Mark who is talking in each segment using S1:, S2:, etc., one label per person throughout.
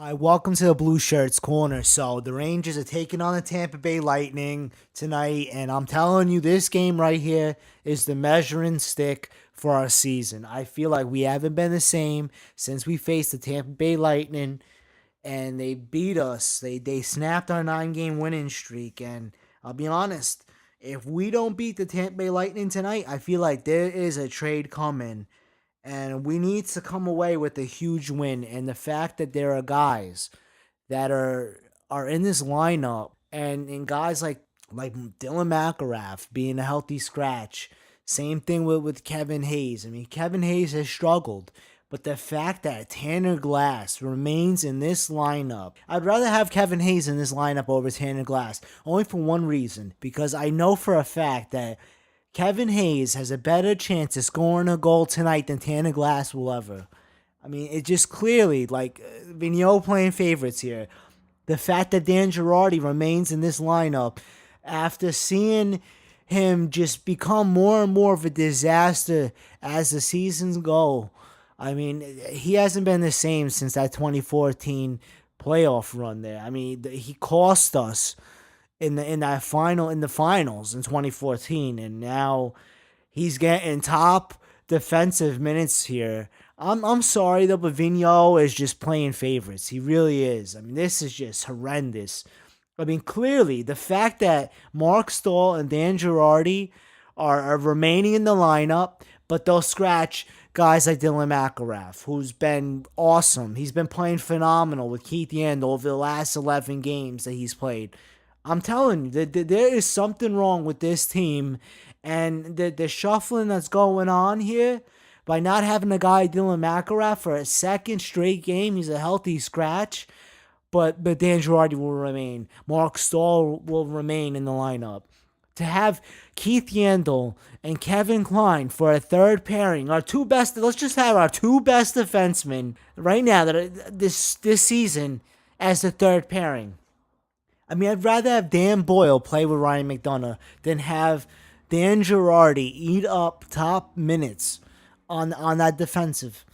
S1: Hi, welcome to the Blueshirts corner. So the Rangers are taking on the Tampa Bay Lightning tonight, and I'm telling you, this game right here is the measuring stick for our season. I feel like we haven't been the same since we faced the Tampa Bay Lightning, and they beat us. They snapped our 9 game winning streak, and I'll be honest, if we don't beat the Tampa Bay Lightning tonight, I feel like there is a trade coming and we need to come away with a huge win. And the fact that there are guys that are in this lineup, and guys like Dylan McIlrath being a healthy scratch. Same thing with Kevin Hayes. I mean, Kevin Hayes has struggled. But the fact that Tanner Glass remains in this lineup, I'd rather have Kevin Hayes in this lineup over Tanner Glass, only for one reason, because I know for a fact that Kevin Hayes has a better chance of scoring a goal tonight than Tanner Glass will ever. I mean, it just clearly, like, Vigneault playing favorites here. The fact that Dan Girardi remains in this lineup after seeing him just become more and more of a disaster as the seasons go. I mean, he hasn't been the same since that 2014 playoff run there. I mean, he cost us in the finals in 2014, and now he's getting top defensive minutes here. I'm sorry though, but Vigneault is just playing favorites. He really is. I mean, this is just horrendous. I mean, clearly the fact that Mark Stahl and Dan Girardi are remaining in the lineup, but they'll scratch guys like Dylan McIlrath, who's been awesome. He's been playing phenomenal with Keith Yandel over the last 11 games that he's played. I'm telling you, there is something wrong with this team, and the shuffling that's going on here by not having a guy Dylan McIlrath for a second straight game. He's a healthy scratch, but Dan Girardi will remain. Mark Stahl will remain in the lineup. To have Keith Yandel and Kevin Klein for a third pairing, our two best. Let's just have our two best defensemen right now that are, this season as the third pairing. I mean, I'd rather have Dan Boyle play with Ryan McDonough than have Dan Girardi eat up top minutes on that defensive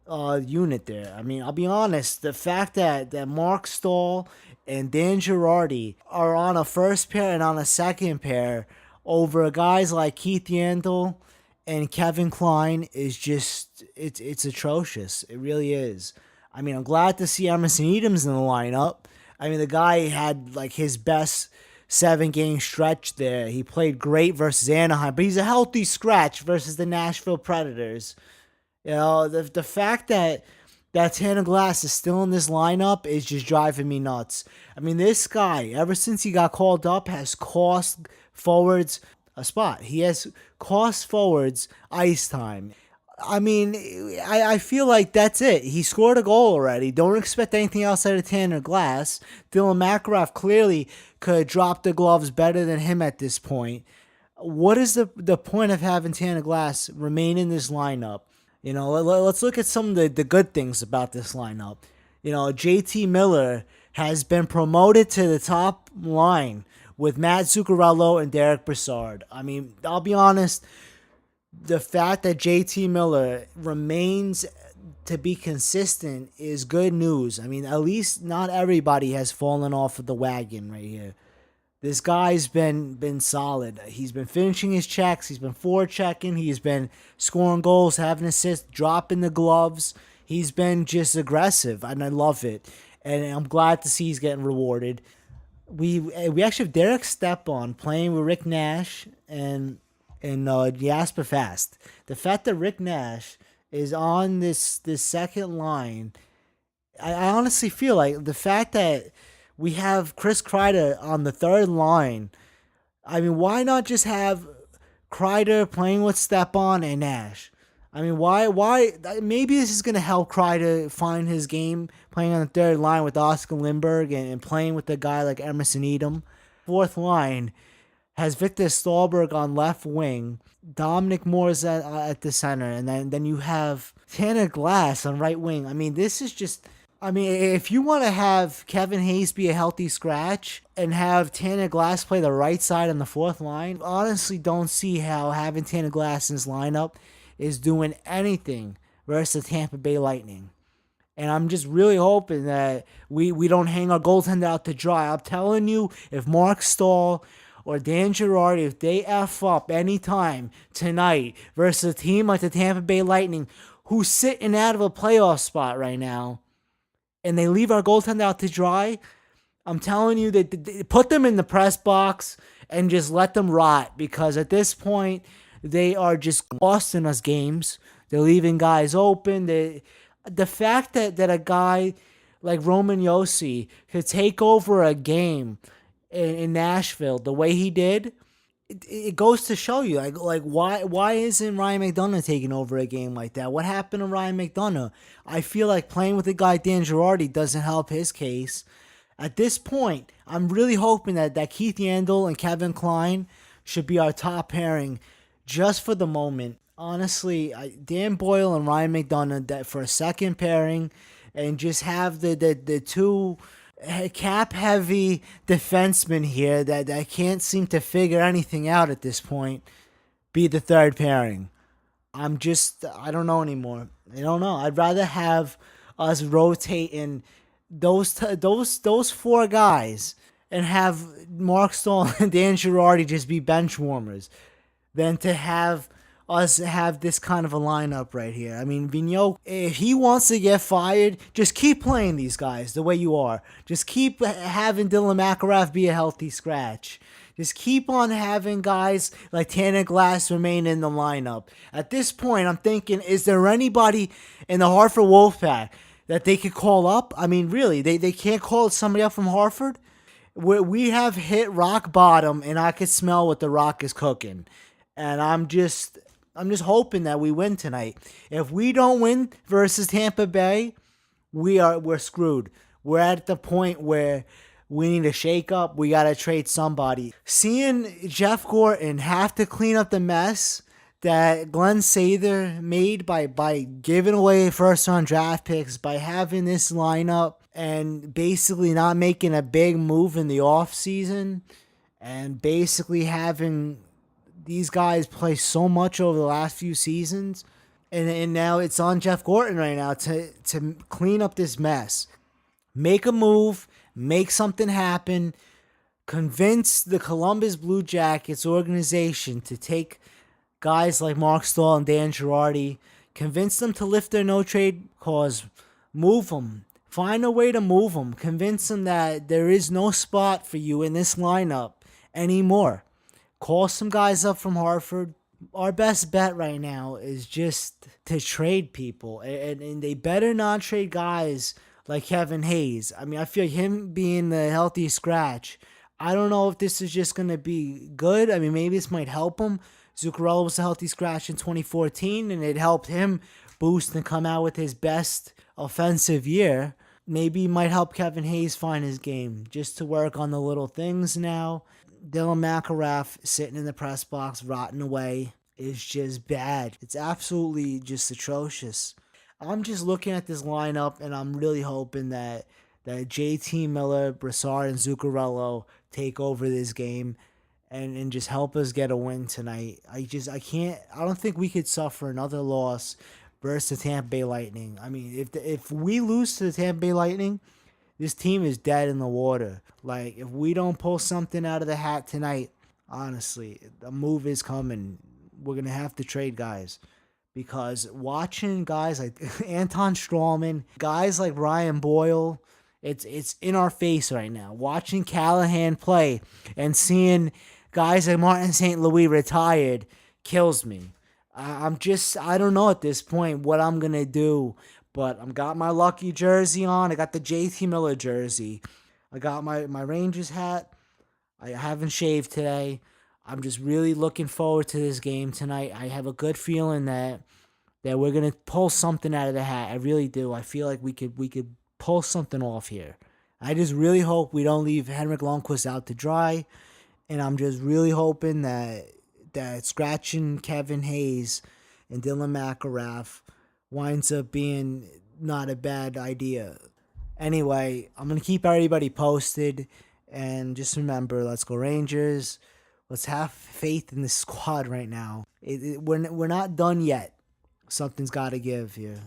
S1: unit there. I mean, I'll be honest, the fact that Mark Stahl and Dan Girardi are on a first pair and on a second pair over guys like Keith Yandel and Kevin Klein is just it's atrocious. It really is. I mean, I'm glad to see Emerson Edoms in the lineup. I mean, the guy had like his best 7 game stretch there. He played great versus Anaheim, but he's a healthy scratch versus the Nashville Predators. You know, the fact that Tanner Glass is still in this lineup is just driving me nuts. I mean, this guy, ever since he got called up, has cost forwards a spot. He has cost forwards ice time. I mean, I feel like that's it. He scored a goal already. Don't expect anything else out of Tanner Glass. Dylan McIlrath clearly could drop the gloves better than him at this point. What is the point of having Tanner Glass remain in this lineup? You know, let's look at some of the good things about this lineup. You know, JT Miller has been promoted to the top line with Matt Zuccarello and Derek Brassard. I mean, I'll be honest, the fact that JT Miller remains to be consistent is good news. I mean, at least not everybody has fallen off of the wagon right here. This guy's been solid. He's been finishing his checks. He's been forechecking. He's been scoring goals, having assists, dropping the gloves. He's been just aggressive, and I love it. And I'm glad to see he's getting rewarded. We actually have Derek Stepan playing with Rick Nash and Jasper Fast. The fact that Rick Nash is on this second line, I honestly feel like the fact that we have Chris Kreider on the third line. I mean, why not just have Kreider playing with Stepan and Nash? I mean, why? Maybe this is going to help Kreider find his game playing on the third line with Oscar Lindbergh and playing with a guy like Emerson Edom. Fourth line has Victor Stahlberg on left wing, Dominic Moore's at the center, and then you have Tanner Glass on right wing. I mean, this is just. I mean, if you want to have Kevin Hayes be a healthy scratch and have Tanner Glass play the right side on the fourth line, honestly don't see how having Tanner Glass in his lineup is doing anything versus the Tampa Bay Lightning. And I'm just really hoping that we don't hang our goaltender out to dry. I'm telling you, if Mark Stahl or Dan Girardi, if they F up anytime tonight versus a team like the Tampa Bay Lightning, who's sitting out of a playoff spot right now, and they leave our goaltender out to dry, I'm telling you that they put them in the press box and just let them rot, because at this point they are just costing us games. They're leaving guys open. The fact that a guy like Roman Yossi could take over a game in Nashville the way he did, it goes to show you like why isn't Ryan McDonough taking over a game like that? What happened to Ryan McDonough? I feel like playing with a guy Dan Girardi doesn't help his case. At this point, I'm really hoping that Keith Yandel and Kevin Klein should be our top pairing just for the moment. Honestly, Dan Boyle and Ryan McDonough that for a second pairing, and just have the two cap heavy defensemen here that can't seem to figure anything out at this point be the third pairing. I don't know anymore. I don't know. I'd rather have us rotating those four guys and have Mark Stahl and Dan Girardi just be bench warmers than to have us have this kind of a lineup right here. I mean, Vigneault, if he wants to get fired, just keep playing these guys the way you are. Just keep having Dylan McIlrath be a healthy scratch. Just keep on having guys like Tanner Glass remain in the lineup. At this point, I'm thinking, is there anybody in the Hartford Wolfpack that they could call up? I mean, really, they can't call somebody up from Hartford? We have hit rock bottom, and I could smell what the Rock is cooking. And I'm just hoping that we win tonight. If we don't win versus Tampa Bay, we're screwed. We're at the point where we need to shake up. We got to trade somebody. Seeing Jeff Gorton have to clean up the mess that Glenn Sather made by giving away first-round draft picks, by having this lineup and basically not making a big move in the offseason, and basically having these guys play so much over the last few seasons, and now it's on Jeff Gorton right now to clean up this mess. Make a move, make something happen, convince the Columbus Blue Jackets organization to take guys like Mark Stahl and Dan Girardi, convince them to lift their no-trade clause, move them, find a way to move them, convince them that there is no spot for you in this lineup anymore. Call some guys up from Hartford. Our best bet right now is just to trade people, and they better not trade guys like Kevin Hayes. I mean, I feel him being the healthy scratch, I don't know if this is just going to be good. I mean, maybe this might help him. Zuccarello was a healthy scratch in 2014, and it helped him boost and come out with his best offensive year. Maybe it might help Kevin Hayes find his game, just to work on the little things now. Dylan McIlrath sitting in the press box, rotting away, is just bad. It's absolutely just atrocious. I'm just looking at this lineup, and I'm really hoping that JT Miller, Brassard, and Zuccarello take over this game and just help us get a win tonight. I don't think we could suffer another loss versus the Tampa Bay Lightning. I mean, if we lose to the Tampa Bay Lightning, this team is dead in the water. Like, if we don't pull something out of the hat tonight, honestly, a move is coming. We're going to have to trade guys. Because watching guys like Anton Strawman, guys like Ryan Boyle, it's in our face right now. Watching Callahan play and seeing guys like Martin St. Louis retired kills me. I don't know at this point what I'm going to do. But I've got my lucky jersey on. I got the JT Miller jersey. I got my Rangers hat. I haven't shaved today. I'm just really looking forward to this game tonight. I have a good feeling that we're gonna pull something out of the hat. I really do. I feel like we could pull something off here. I just really hope we don't leave Henrik Lundqvist out to dry, and I'm just really hoping that scratching Kevin Hayes and Dylan McIlrath winds up being not a bad idea. Anyway, I'm going to keep everybody posted. And just remember, let's go Rangers. Let's have faith in this squad right now. We're not done yet. Something's got to give here.